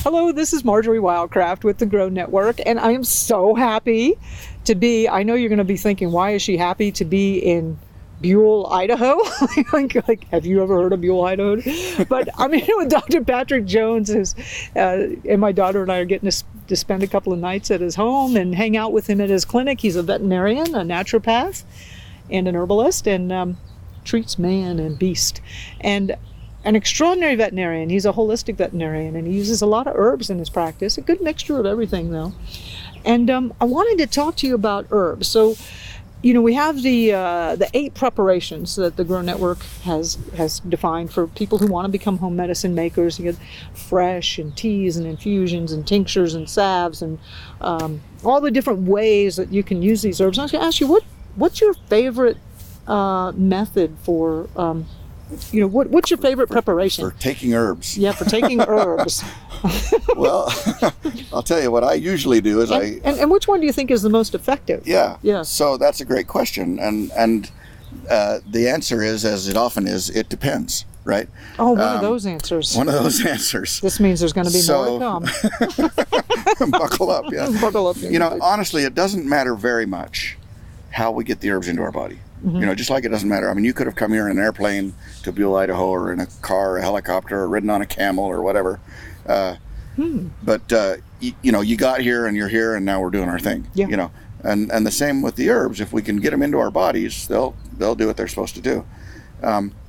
Hello, this is Marjorie Wildcraft with the Grow Network, and I am so happy to be, I know you're going to be thinking, why is she happy to be in Buell, Idaho? like, have you ever heard of Buell, Idaho? But I'm here with Dr. Patrick Jones, and my daughter and I are getting to spend a couple of nights at his home and hang out with him at his clinic. He's a veterinarian, a naturopath, and an herbalist, and treats man and beast. And an extraordinary veterinarian. He's a holistic veterinarian, and he uses a lot of herbs in his practice, a good mixture of everything, though. And I wanted to talk to you about herbs. So, you know, we have the 8 preparations that the Grow Network has defined for people who want to become home medicine makers. You get fresh and teas and infusions and tinctures and salves and all the different ways that you can use these herbs. I was going to ask you, what's your favorite method for what's your favorite preparation? For taking herbs. Yeah, for taking herbs. Well, I'll tell you what I usually do is and which one do you think is the most effective? Yeah. So that's a great question, and the answer is, as it often is, it depends, right? Oh, one of those answers. One of those answers. This means there's going to be more to come. Buckle up, yeah. Buckle up. You know, honestly, it doesn't matter very much how we get the herbs into our body. Mm-hmm. You know, just like it doesn't matter. I mean, you could have come here in an airplane to Buell, Idaho, or in a car, a helicopter, or ridden on a camel, or whatever. But you got here, and you're here, and now we're doing our thing. Yeah. You know, and the same with the herbs. If we can get them into our bodies, they'll do what they're supposed to do.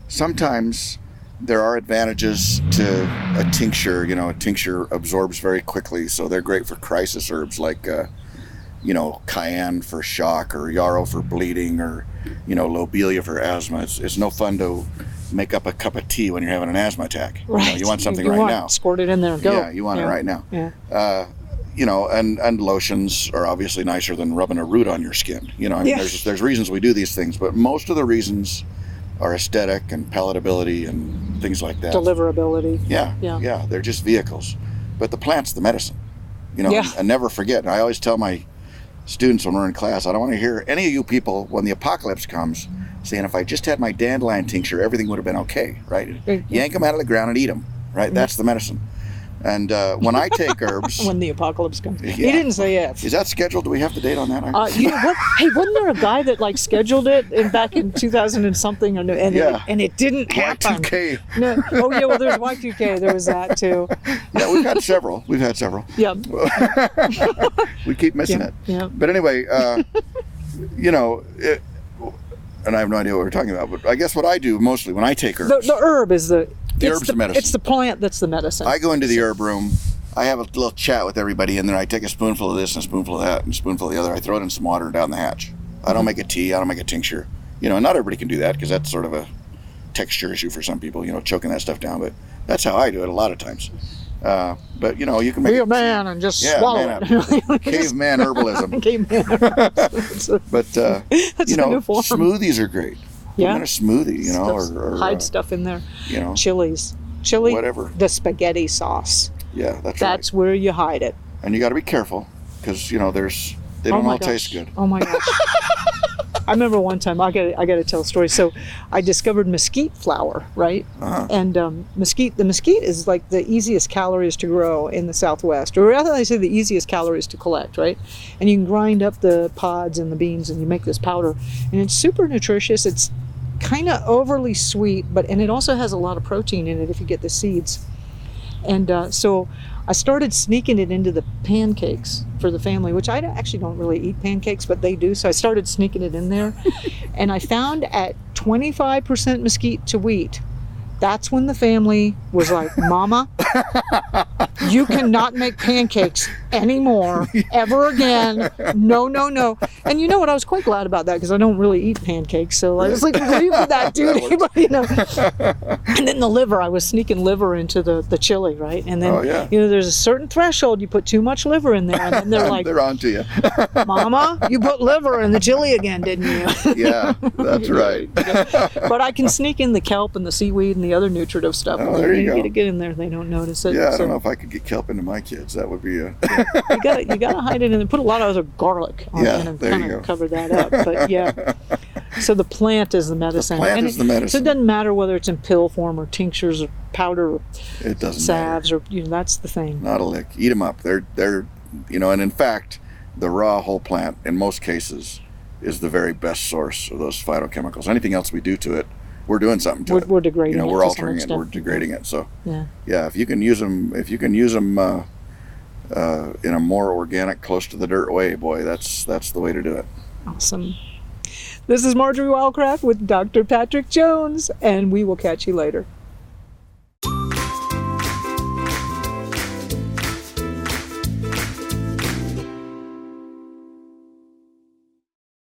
Sometimes there are advantages to a tincture. You know, a tincture absorbs very quickly, so they're great for crisis herbs like cayenne for shock, or yarrow for bleeding, or lobelia for asthma. It's no fun to make up a cup of tea when you're having an asthma attack. Right. You want something right now. Squirt it in there and go. Yeah, you want it right now. Yeah. And lotions are obviously nicer than rubbing a root on your skin. You know, I mean, there's reasons we do these things, but most of the reasons are aesthetic and palatability and things like that. Deliverability. Yeah. They're just vehicles. But the plant's the medicine. You know, Yeah. and never forget. And I always tell my students when we're in class, I don't want to hear any of you people when the apocalypse comes saying, if I just had my dandelion tincture, everything would have been okay, right? Yank them out of the ground and eat them, right? That's the medicine. And when I take herbs... when the apocalypse comes. Yeah. He didn't say if. Is that scheduled? Do we have the date on that? You know what? Hey, wasn't there a guy that scheduled it back in 2000 and something, and it didn't happen? Y2K. No. Oh yeah, well there's Y2K. There was that too. Yeah, we've had several. Yeah. We keep missing it. Yeah. But anyway, and I have no idea what we're talking about. But I guess what I do mostly when I take herbs, the herb is the herb's the medicine. It's the plant that's the medicine. I go into the herb room. I have a little chat with everybody in there. I take a spoonful of this and a spoonful of that and a spoonful of the other. I throw it in some water down the hatch. I don't make a tea. I don't make a tincture. You know, not everybody can do that because that's sort of a texture issue for some people, choking that stuff down. But that's how I do it a lot of times. But, you can make Be a man and just swallow it. Caveman herbalism. Caveman herbalism. But, smoothies are great. Put them in a smoothie, or hide stuff in there. Chilies. Whatever. The spaghetti sauce. Yeah, that's right. That's where you hide it. And you got to be careful because, they don't all taste good. Oh my gosh. I remember one time, I got to tell a story. So I discovered mesquite flower, right? Uh-huh. And the mesquite is like the easiest calories to grow in the Southwest, or rather I say the easiest calories to collect, right? And you can grind up the pods and the beans and you make this powder. And it's super nutritious. It's kind of overly sweet, and it also has a lot of protein in it if you get the seeds. And so I started sneaking it into the pancakes for the family, which I actually don't really eat pancakes, but they do. So I started sneaking it in there. And I found at 25% mesquite to wheat, that's when the family was like, Mama, you cannot make pancakes anymore, ever again. No. And you know what? I was quite glad about that because I don't really eat pancakes. So I was like, leave that, dude. And then the liver, I was sneaking liver into the chili, right? And then, there's a certain threshold. You put too much liver in there, and then they're like, they're on to you. Mama, you put liver in the chili again, didn't you? Yeah, that's right. But I can sneak in the kelp and the seaweed and the other nutritive stuff. Oh, there you go. Get in there, they don't notice it. Yeah, I don't know if I could get kelp into my kids. That would be a... you gotta hide it in there. Put a lot of other garlic on it and kind of cover that up. But yeah. So the plant is the medicine. plant And is the So medicine. it doesn't matter whether it's in pill form or tinctures or powder or It doesn't matter. salves or that's the thing. Not a lick. Eat them up. They're and in fact, the raw whole plant in most cases is the very best source of those phytochemicals. Anything else we do to it, we're doing something to it. We're degrading it. We're to some altering it. extent. We're degrading it. So Yeah. if you can use them, in a more organic, close to the dirt way, boy, that's the way to do it. Awesome. This is Marjorie Wildcraft with Dr. Patrick Jones, and we will catch you later.